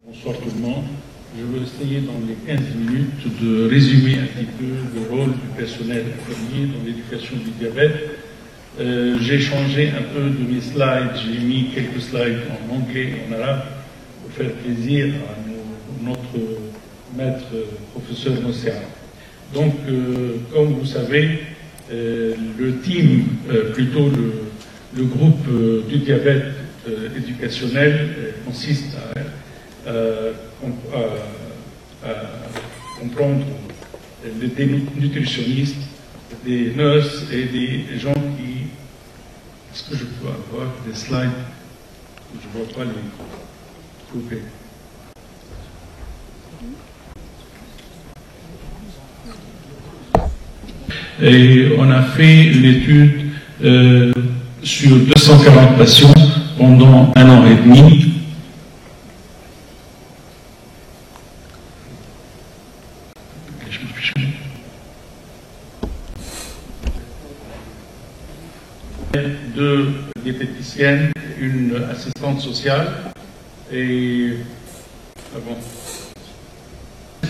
Bonsoir tout le monde. Je vais essayer dans les 15 minutes de résumer un petit peu le rôle du personnel infirmier dans l'éducation du diabète. J'ai changé un peu de mes slides, j'ai mis quelques slides en anglais et en arabe pour faire plaisir à notre maître professeur Mossera. Donc, comme vous savez, le team, plutôt le groupe du diabète éducationnel consiste à comprendre des nutritionnistes, des nurses et des gens qui... Est-ce que je peux avoir des slides? Je ne vois pas les couper. Et on a fait l'étude sur 240 patients pendant 1 an et demi. Deux diététiciennes, une assistante sociale et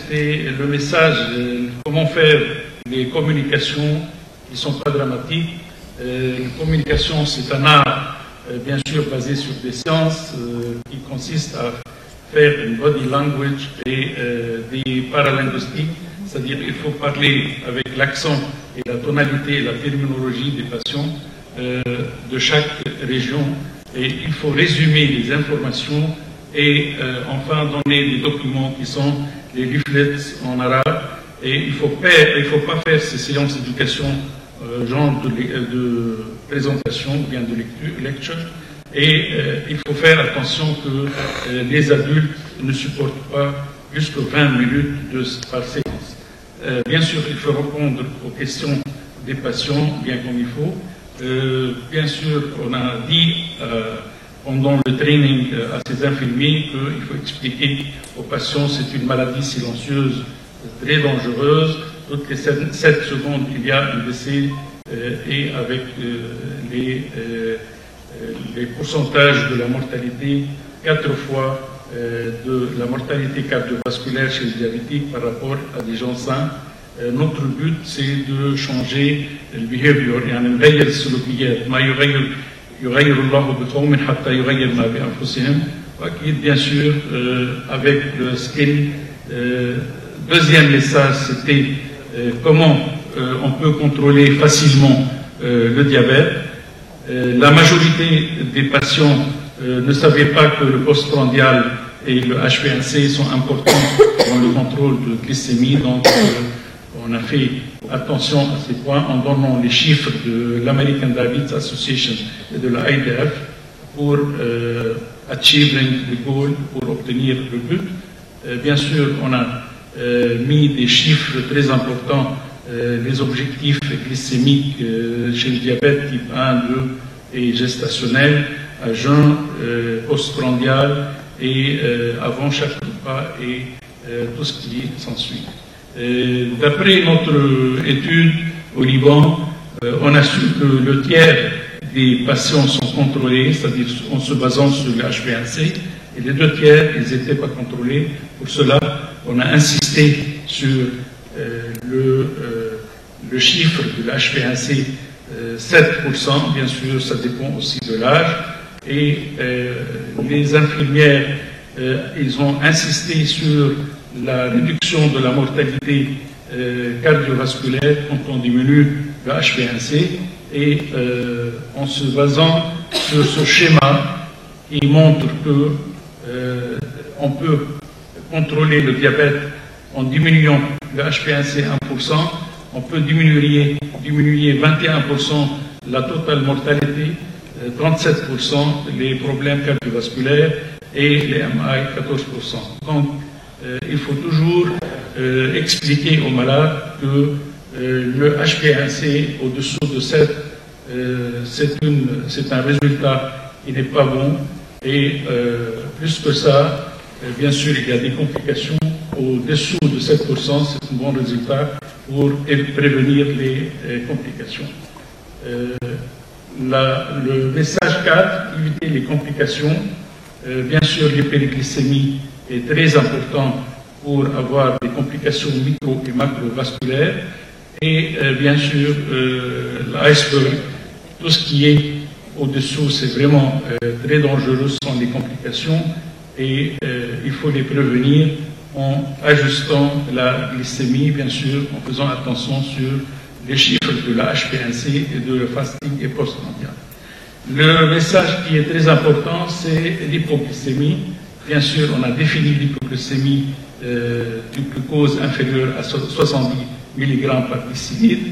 c'est le message, comment faire les communications qui ne sont pas dramatiques. La communication, c'est un art, bien sûr, basé sur des sciences qui consiste à faire une body language et des paralinguistiques, c'est-à-dire qu'il faut parler avec l'accent et la tonalité et la terminologie des patients de chaque région, et il faut résumer les informations et enfin donner des documents qui sont les leaflets en arabe. Et il ne faut pas faire ces séances d'éducation genre de présentation ou bien de lecture. Et il faut faire attention que les adultes ne supportent pas plus que 20 minutes par séance. Bien sûr, il faut répondre aux questions des patients bien comme il faut. Bien sûr, on a dit pendant le training à ces infirmiers qu'il faut expliquer aux patients c'est une maladie silencieuse très dangereuse. Toutes les 7 secondes, il y a un décès et avec les pourcentages de la mortalité, 4 fois de la mortalité cardiovasculaire chez les diabétiques par rapport à des gens sains. Notre but, c'est de changer le behavior, يعني نغير السلوكيات ما يغير الله بقوم حتى يغير ما بأنفسهم. Bien sûr, avec le skin. Deuxième message, c'était comment on peut contrôler facilement le diabète. La majorité des patients ne savaient pas que le postprandial et le HbA1c sont importants dans le contrôle de glycémie. Donc, on a fait attention à ces points en donnant les chiffres de l'American Diabetes Association et de la IDF pour achieving the goal, pour obtenir le but. Bien sûr, on a mis des chiffres très importants, les objectifs glycémiques chez le diabète type 1, 2 et gestationnel, à jeun, postprandial et avant chaque repas et tout ce qui s'ensuit. D'après notre étude au Liban, on a su que le tiers des patients sont contrôlés, c'est-à-dire en se basant sur le HbA1c, et les 2 tiers, ils n'étaient pas contrôlés. Pour cela, on a insisté sur le chiffre de l'HbA1c, 7%, bien sûr, ça dépend aussi de l'âge. Et les infirmières, ils ont insisté sur la réduction de la mortalité cardiovasculaire quand on diminue le HbA1c. Et en se basant sur ce schéma, il montre que on peut contrôler le diabète en diminuant le HbA1c 1%, on peut diminuer 21% la totale mortalité, 37% les problèmes cardiovasculaires et les MI 14%. Donc, il faut toujours expliquer aux malades que le HbA1c au-dessous de 7, c'est un résultat qui n'est pas bon. Et plus que ça, bien sûr, il y a des complications. Au-dessous de 7%, c'est un bon résultat pour prévenir les complications. Le message 4, éviter les complications. Bien sûr, l'hyperglycémie est très important pour avoir des complications micro- et macrovasculaires. Et bien sûr, l'iceberg, tout ce qui est au-dessous, c'est vraiment très dangereux, ce sont des complications et il faut les prévenir en ajustant la glycémie, bien sûr, en faisant attention sur les chiffres de la HbA1c et de le fasting et post-prandial. Le message qui est très important, c'est l'hypoglycémie. Bien sûr, on a défini l'hypoglycémie du glucose inférieur à 70 mg par décilitre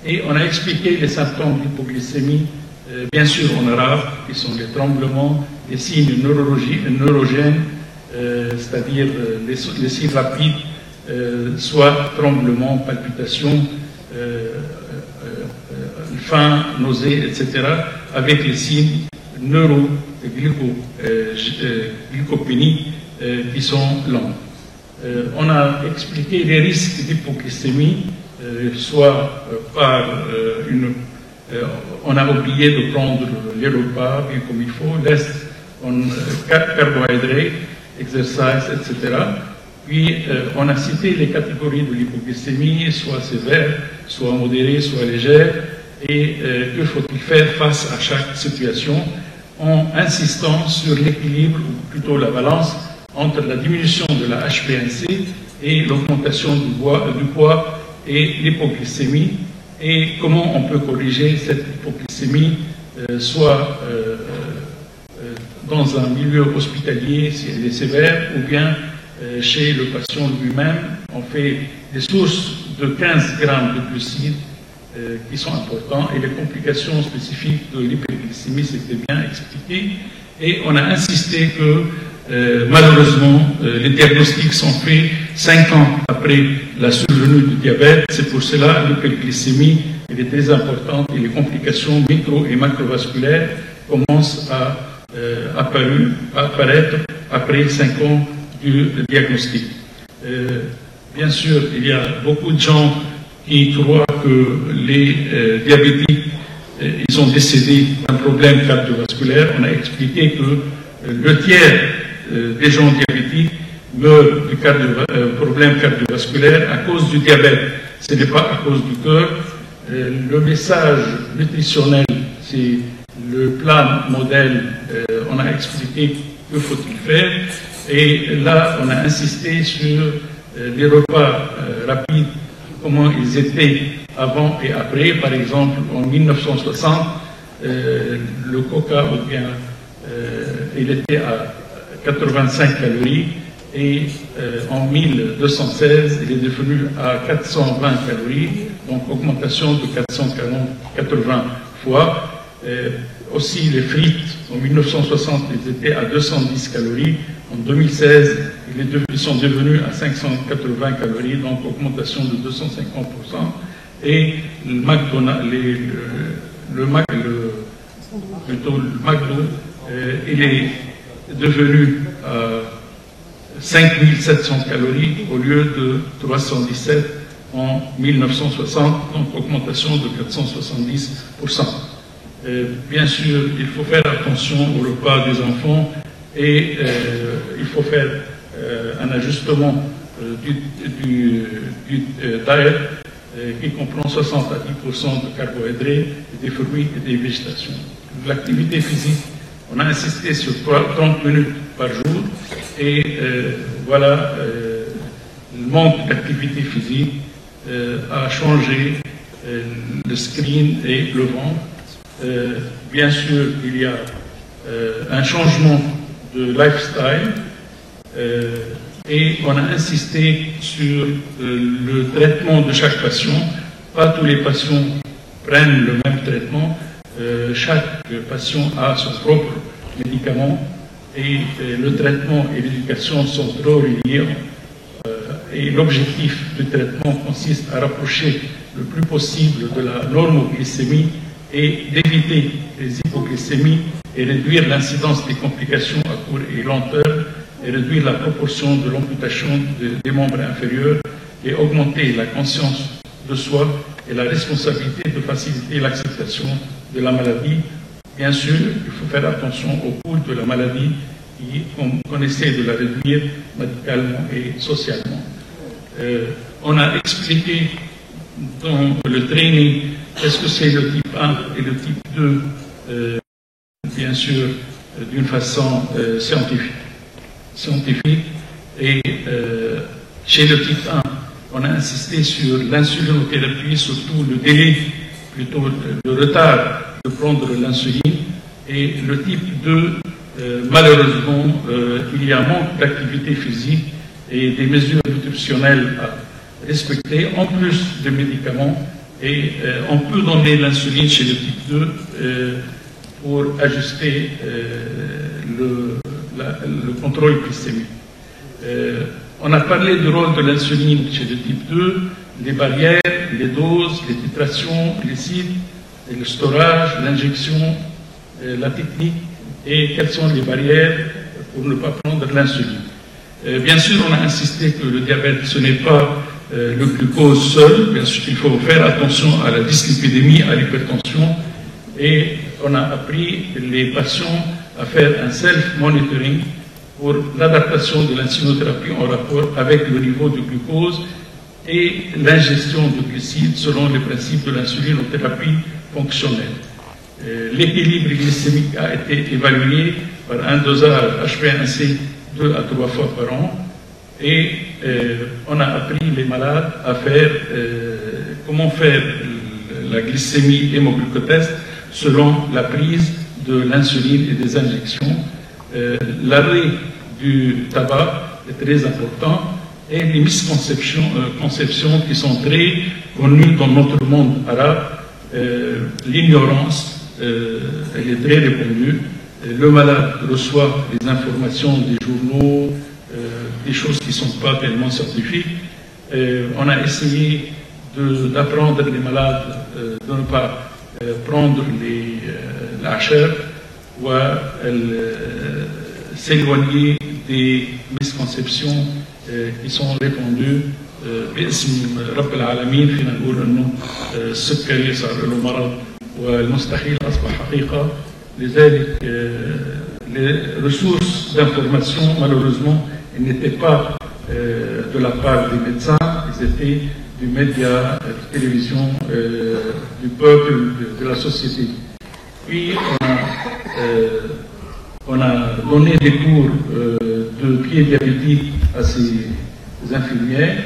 et on a expliqué les symptômes d'hypoglycémie, bien sûr en arabe, qui sont les tremblements, les signes neurogènes, c'est-à-dire les signes rapides, soit tremblements, palpitations, faim, nausée, etc., avec les signes neuroglycopénies qui sont lents. On a expliqué les risques d'hypoglycémie, soit par on a oublié de prendre les repas bien comme il faut, l'est, carbohydrates, exercice, etc. Puis on a cité les catégories de l'hypoglycémie, soit sévère, soit modérée, soit légère, et que faut-il faire face à chaque situation, en insistant sur l'équilibre, ou plutôt la balance, entre la diminution de la HbA1c et l'augmentation du poids et l'hypoglycémie, et comment on peut corriger cette hypoglycémie, soit dans un milieu hospitalier si elle est sévère, ou bien chez le patient lui-même. On fait des sources de 15 grammes de glucides qui sont importants, et les complications spécifiques de l'hyperglycémie, c'était bien expliqué, et on a insisté que malheureusement, les diagnostics sont faits 5 ans après la survenue du diabète. C'est pour cela que l'hyperglycémie est très importante et les complications micro- et macrovasculaires commencent à apparaître après 5 ans du diagnostic. Bien sûr, il y a beaucoup de gens qui croient que les diabétiques ils ont décédé d'un problème cardiovasculaire. On a expliqué que le tiers des gens diabétiques meurent du problème cardiovasculaire à cause du diabète. Ce n'est pas à cause du cœur. Le message nutritionnel, c'est le plan modèle. On a expliqué que faut-il faire. Et là, on a insisté sur les repas rapides, comment ils étaient avant et après. Par exemple, en 1960, le coca, ou bien, il était à 85 calories, et en 1216, il est devenu à 420 calories, donc augmentation de 480 fois. Aussi les frites, en 1960, ils étaient à 210 calories, en 2016, ils sont devenus à 580 calories, donc augmentation de 250%, et le McDo, il est devenu à 5700 calories au lieu de 317 en 1960, donc augmentation de 470%. Bien sûr, il faut faire attention au repas des enfants et il faut faire un ajustement du diet qui comprend 60 à 10% de carbohydrates, des fruits et des végétations. L'activité physique, on a insisté sur 30 minutes par jour et voilà, le manque d'activité physique a changé le screen et le ventre. Bien sûr, il y a un changement de lifestyle et on a insisté sur le traitement de chaque patient. Pas tous les patients prennent le même traitement. Chaque patient a son propre médicament et le traitement et l'éducation sont trop reliés. Et l'objectif du traitement consiste à rapprocher le plus possible de la normoglycémie et d'éviter les hypoglycémies et réduire l'incidence des complications à court et long terme et réduire la proportion de l'amputation des membres inférieurs et augmenter la conscience de soi et la responsabilité de faciliter l'acceptation de la maladie. Bien sûr, il faut faire attention au cours de la maladie qu'on essaie de la réduire médicalement et socialement. On a expliqué dans le training qu'est-ce que c'est le type 1 et le type 2, bien sûr, d'une façon scientifique. Et chez le type 1, on a insisté sur l'insulinothérapie, surtout le délai, plutôt le retard de prendre l'insuline. Et le type 2, malheureusement, il y a un manque d'activité physique et des mesures nutritionnelles à respecter, en plus de médicaments. Et on peut donner l'insuline chez le type 2 pour ajuster le contrôle glycémique. On a parlé du rôle de l'insuline chez le type 2, les barrières, les doses, les titrations, les sites, le storage, l'injection, la technique et quelles sont les barrières pour ne pas prendre l'insuline. Bien sûr, on a insisté que le diabète, ce n'est pas le glucose seul. Bien sûr, il faut faire attention à la dyslipidémie, à l'hypertension. Et on a appris les patients à faire un self-monitoring pour l'adaptation de l'insulinothérapie en rapport avec le niveau de glucose et l'ingestion de glucides selon les principes de l'insulinothérapie fonctionnelle. L'équilibre glycémique a été évalué par un dosage HbA1c 2 à 3 fois par an et on a appris les malades à faire comment faire la glycémie hémoglucotest selon la prise de l'insuline et des injections. L'arrêt du tabac est très important et les misconceptions qui sont très connues dans notre monde arabe, l'ignorance, elle est très répandue. Le malade reçoit des informations des journaux, des choses qui ne sont pas tellement scientifiques. On a essayé d'apprendre les malades de ne pas prendre la chair ou s'éloigner des misconceptions qui sont répandues. باسم رب العالمين فينا نقول انه السكري صار له مرض والمستحيل اصبح حقيقه. لذلك les ressources d'information malheureusement n'étaient pas de la part des médecins, ils étaient du média, de la télévision, du peuple, de la société. Puis on a donné des cours de pied diabétique à ces infirmières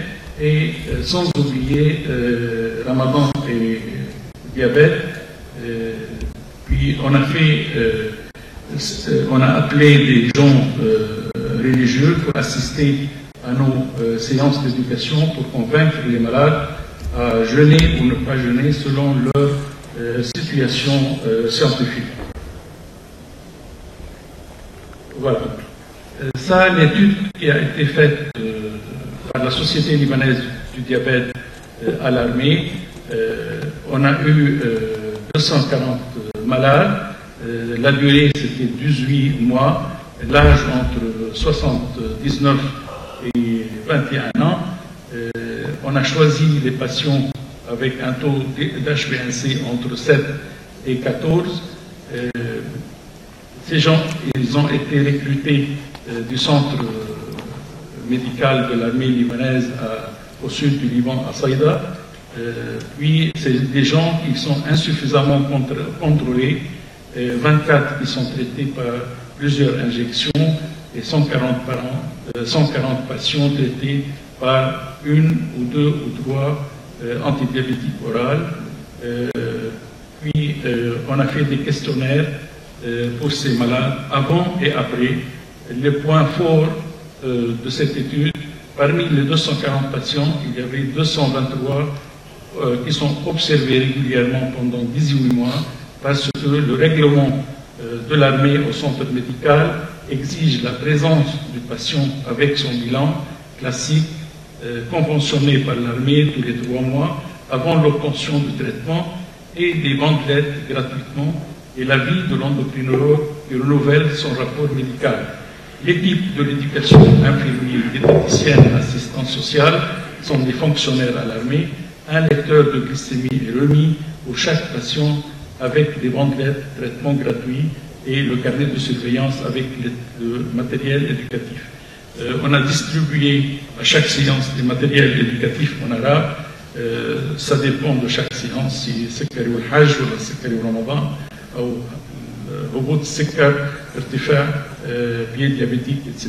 et sans oublier Ramadan et diabète. Puis on a appelé des gens religieux pour assister à nos séances d'éducation pour convaincre les malades à jeûner ou ne pas jeûner selon leur situation scientifique. Voilà. Ça, l'étude qui a été faite par la Société libanaise du diabète à l'armée, on a eu 240 malades. La durée, c'était 18 mois. L'âge entre 79 et 21 ans. On a choisi les patients avec un taux d'HbA1c entre 7 et 14. Ces gens, ils ont été recrutés du centre médical de l'armée libanaise au sud du Liban, à Saïda. Puis, c'est des gens qui sont insuffisamment contrôlés. 24 qui sont traités par plusieurs injections et 140 patients traités par une ou deux ou trois antidiabétiques orales. Puis, on a fait des questionnaires pour ces malades avant et après. Les points forts de cette étude, parmi les 240 patients, il y avait 223 qui sont observés régulièrement pendant 18 mois parce que le règlement de l'armée au centre médical exige la présence du patient avec son bilan classique conventionné par l'armée tous les 3 mois avant l'obtention du traitement et des bandelettes gratuitement et l'avis de l'endocrinologue qui renouvelle son rapport médical. L'équipe de l'éducation infirmière, diététicienne, assistante sociale sont des fonctionnaires à l'armée. Un lecteur de glycémie est remis pour chaque patient avec des bandelettes, traitements gratuits et le carnet de surveillance avec le matériel éducatif. On a distribué à chaque séance des matériels éducatifs en arabe. Ça dépend de chaque séance, si سكري والحج ولا سكري ورمضان أو هبوط السكر ارتفاع pied diabétique etc.